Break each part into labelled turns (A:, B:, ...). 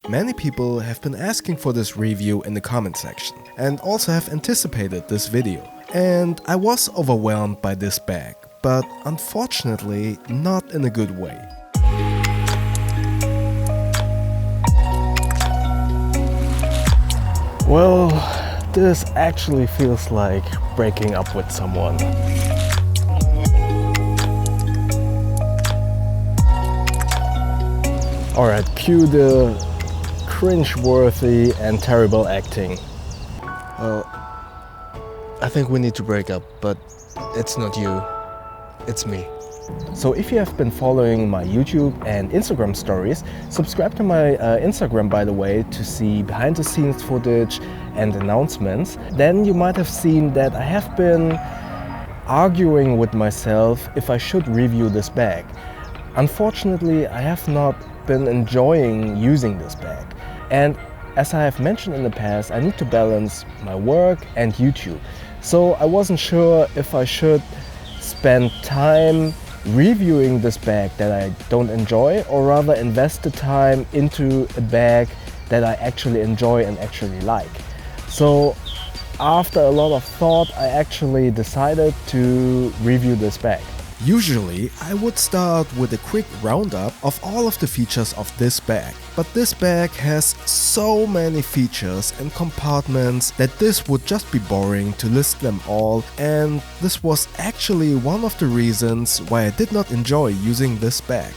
A: Many people have been asking for this review in the comment section and also have anticipated this video. And I was overwhelmed by this bag, but unfortunately not in a good way. Well, this actually feels like breaking up with someone. Alright, cue the cringe-worthy and terrible acting. Well, I think we need to break up, but it's not you, it's me. So if you have been following my YouTube and Instagram stories, subscribe to my Instagram, by the way, to see behind the scenes footage and announcements. Then you might have seen that I have been arguing with myself if I should review this bag. Unfortunately, I have not been enjoying using this bag. And as I have mentioned in the past, I need to balance my work and YouTube. So I wasn't sure if I should spend time reviewing this bag that I don't enjoy, or rather invest the time into a bag that I actually enjoy and actually like. So after a lot of thought, I actually decided to review this bag. Usually, I would start with a quick roundup of all of the features of this bag, but this bag has so many features and compartments that this would just be boring to list them all, and this was actually one of the reasons why I did not enjoy using this bag.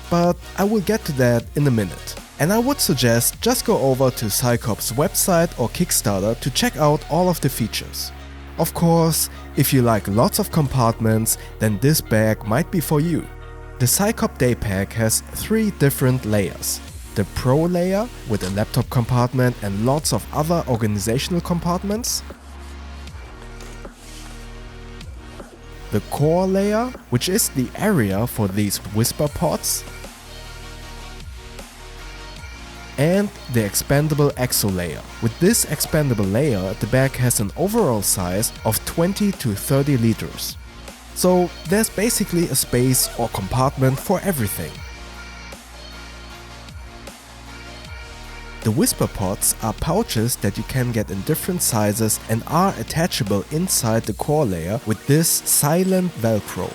A: But I will get to that in a minute. And I would suggest just go over to Cycop's website or Kickstarter to check out all of the features. Of course, if you like lots of compartments, then this bag might be for you. The Cycop Daypac has 3 different layers. The Pro layer with a laptop compartment and lots of other organizational compartments. The Core layer, which is the area for these whisper pods. And the Expandable EXO layer. With this expandable layer, the bag has an overall size of 20 to 30 liters. So there's basically a space or compartment for everything. The whisper pods are pouches that you can get in different sizes and are attachable inside the core layer with this silent Velcro.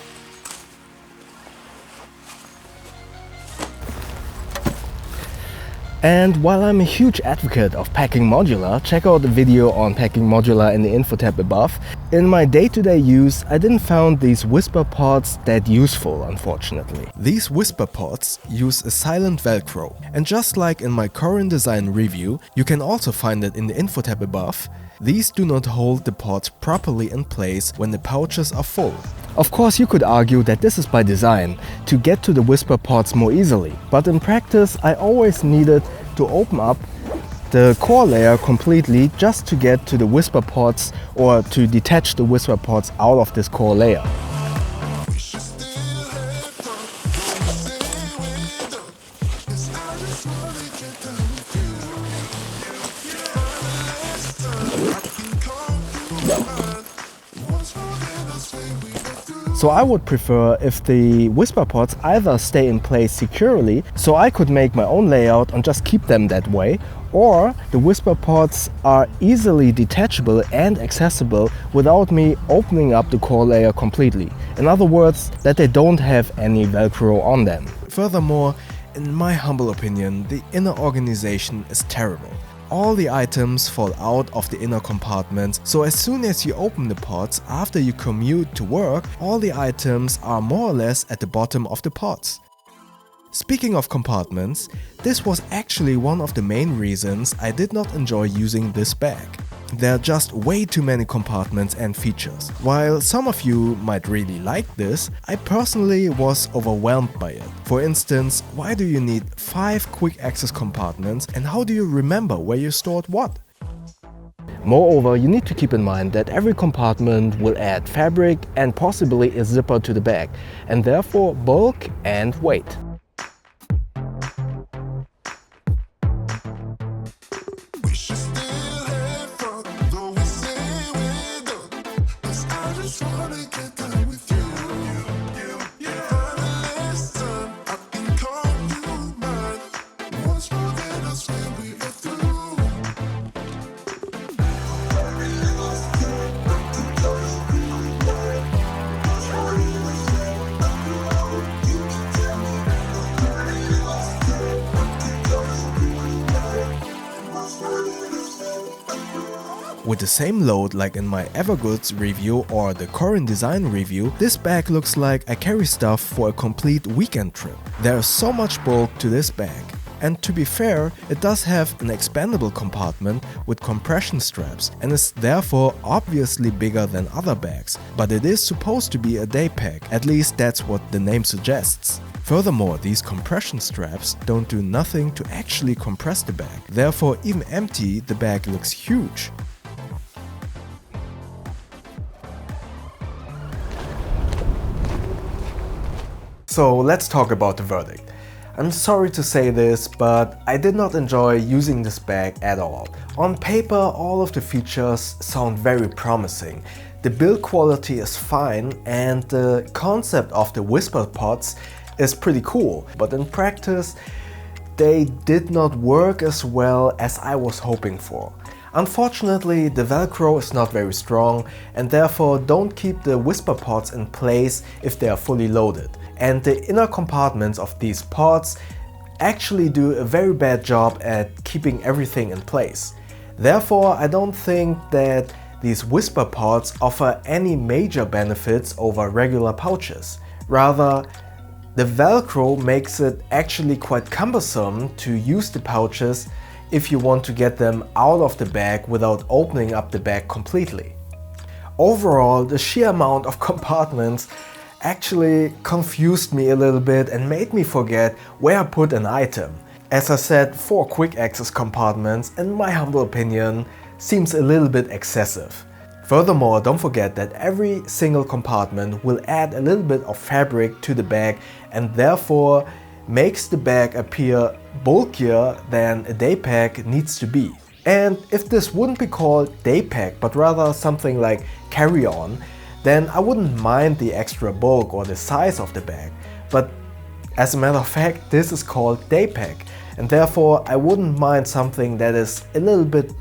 A: And while I'm a huge advocate of packing modular, check out the video on packing modular in the info tab above. In my day-to-day use, I didn't find these whisper pods that useful, unfortunately. These whisper pods use a silent Velcro, and just like in my current design review, you can also find it in the info tab above. These do not hold the pods properly in place when the pouches are full. Of course, you could argue that this is by design, to get to the whisper pods more easily. But in practice, I always needed to open up the core layer completely just to get to the whisper pods, or to detach the whisper pods out of this core layer. So I would prefer if the whisper pods either stay in place securely, so I could make my own layout and just keep them that way, or the whisper pods are easily detachable and accessible without me opening up the core layer completely. In other words, that they don't have any Velcro on them. Furthermore, in my humble opinion, the inner organization is terrible. All the items fall out of the inner compartments, so as soon as you open the pods after you commute to work, all the items are more or less at the bottom of the pods. Speaking of compartments, this was actually one of the main reasons I did not enjoy using this bag. There are just way too many compartments and features. While some of you might really like this, I personally was overwhelmed by it. For instance, why do you need 5 quick access compartments, and how do you remember where you stored what? Moreover, you need to keep in mind that every compartment will add fabric and possibly a zipper to the bag, and therefore bulk and weight. With the same load like in my Evergoods review or the Corin Design review, this bag looks like I carry stuff for a complete weekend trip. There is so much bulk to this bag. And to be fair, it does have an expandable compartment with compression straps and is therefore obviously bigger than other bags, but it is supposed to be a day pack, at least that's what the name suggests. Furthermore, these compression straps don't do nothing to actually compress the bag, therefore even empty the bag looks huge. So let's talk about the verdict. I'm sorry to say this, but I did not enjoy using this bag at all. On paper, all of the features sound very promising. The build quality is fine and the concept of the whisper pods is pretty cool, but in practice they did not work as well as I was hoping for. Unfortunately, the Velcro is not very strong and therefore don't keep the whisper pods in place if they are fully loaded. And the inner compartments of these pods actually do a very bad job at keeping everything in place. Therefore, I don't think that these whisper pods offer any major benefits over regular pouches. Rather, the Velcro makes it actually quite cumbersome to use the pouches if you want to get them out of the bag without opening up the bag completely. Overall, the sheer amount of compartments actually confused me a little bit and made me forget where I put an item. As I said, 4 quick access compartments, in my humble opinion, seems a little bit excessive. Furthermore, don't forget that every single compartment will add a little bit of fabric to the bag and therefore makes the bag appear bulkier than a day pack needs to be. And if this wouldn't be called day pack but rather something like carry-on, then I wouldn't mind the extra bulk or the size of the bag. But as a matter of fact, this is called day pack, and therefore I wouldn't mind something that is a little bit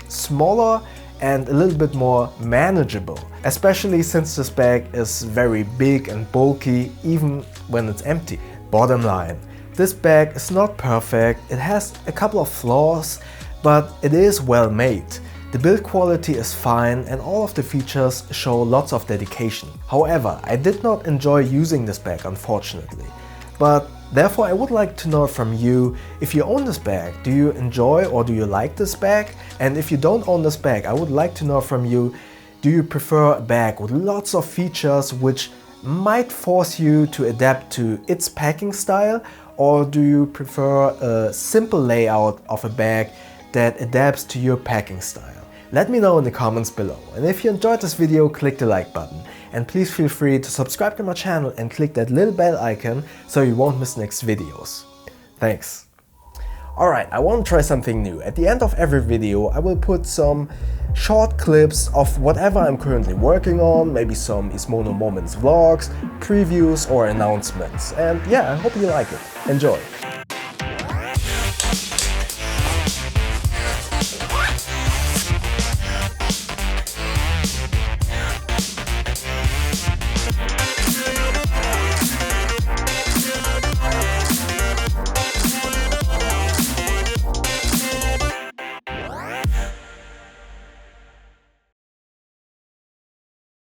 A: smaller and a little bit more manageable, especially since this bag is very big and bulky even when it's empty. Bottom line, this bag is not perfect, it has a couple of flaws, but it is well made. The build quality is fine and all of the features show lots of dedication. However, I did not enjoy using this bag, unfortunately. But therefore I would like to know from you, if you own this bag, do you enjoy or do you like this bag? And if you don't own this bag, I would like to know from you, do you prefer a bag with lots of features which might force you to adapt to its packing style? Or do you prefer a simple layout of a bag that adapts to your packing style? Let me know in the comments below, and if you enjoyed this video, click the like button, and please feel free to subscribe to my channel and click that little bell icon so you won't miss next videos. Thanks. Alright, I want to try something new. At the end of every video I will put some short clips of whatever I'm currently working on, maybe some Ismono Moments vlogs, previews or announcements, and yeah, I hope you like it. Enjoy!